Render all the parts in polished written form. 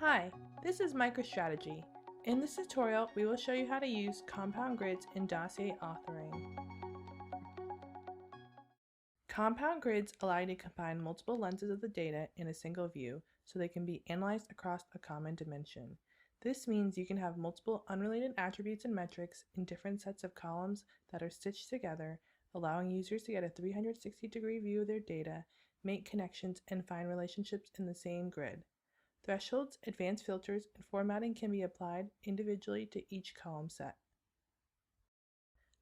Hi, this is MicroStrategy. In this tutorial, we will show you how to use compound grids in dossier authoring. Compound grids allow you to combine multiple lenses of the data in a single view so they can be analyzed across a common dimension. This means you can have multiple unrelated attributes and metrics in different sets of columns that are stitched together, allowing users to get a 360-degree view of their data, make connections, and find relationships in the same grid. Thresholds, advanced filters, and formatting can be applied individually to each column set.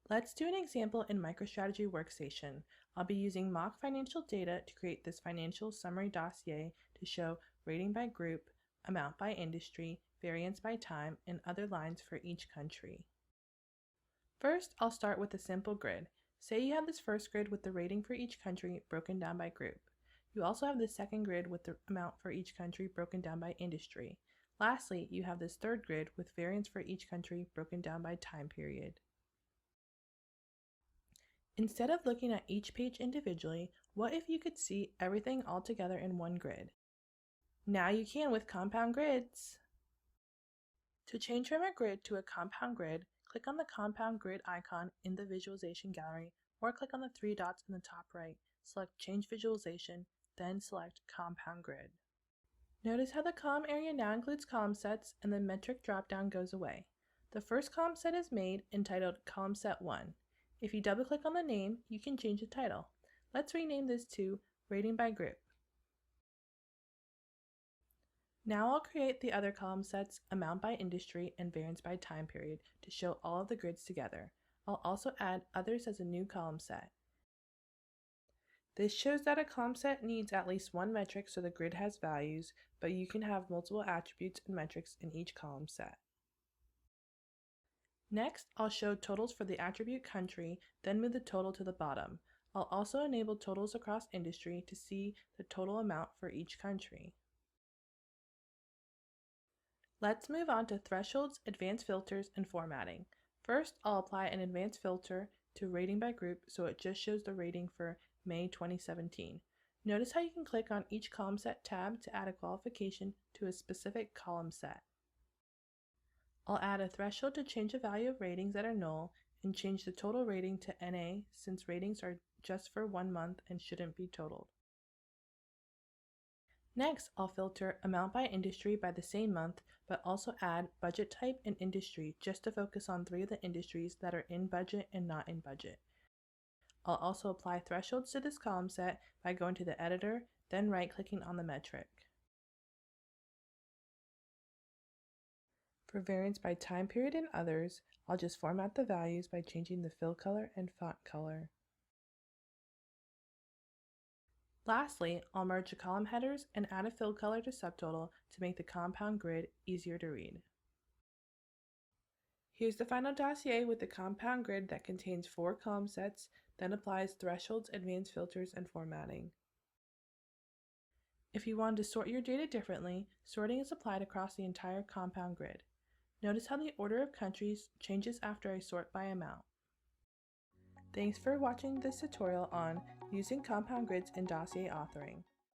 Let's do an example in MicroStrategy Workstation. I'll be using mock financial data to create this financial summary dossier to show rating by group, amount by industry, variance by time, and other lines for each country. First, I'll start with a simple grid. Say you have this first grid with the rating for each country broken down by group. You also have the second grid with the amount for each country broken down by industry. Lastly, you have this third grid with variance for each country broken down by time period. Instead of looking at each page individually, what if you could see everything all together in one grid? Now you can with compound grids! To change from a grid to a compound grid, click on the compound grid icon in the visualization gallery or click on the three dots in the top right, select Change Visualization, then select Compound Grid. Notice how the column area now includes column sets and the metric dropdown goes away. The first column set is made entitled Column Set 1. If you double-click on the name, you can change the title. Let's rename this to Rating by Group. Now I'll create the other column sets, Amount by Industry and Variance by Time Period, to show all of the grids together. I'll also add Others as a new column set. This shows that a column set needs at least one metric so the grid has values, but you can have multiple attributes and metrics in each column set. Next, I'll show totals for the attribute country, then move the total to the bottom. I'll also enable totals across industry to see the total amount for each country. Let's move on to thresholds, advanced filters, and formatting. First, I'll apply an advanced filter to rating by group so it just shows the rating for May 2017. Notice how you can click on each column set tab to add a qualification to a specific column set. I'll add a threshold to change the value of ratings that are null and change the total rating to NA since ratings are just for 1 month and shouldn't be totaled. Next, I'll filter amount by industry by the same month, but also add budget type and industry just to focus on 3 of the industries that are in budget and not in budget. I'll also apply thresholds to this column set by going to the editor, then right-clicking on the metric. For variance by time period and others, I'll just format the values by changing the fill color and font color. Lastly, I'll merge the column headers and add a fill color to subtotal to make the compound grid easier to read. Here's the final dossier with the compound grid that contains 4 column sets, then applies thresholds, advanced filters, and formatting. If you wanted to sort your data differently, sorting is applied across the entire compound grid. Notice how the order of countries changes after I sort by amount. Thanks for watching this tutorial on using compound grids in dossier authoring.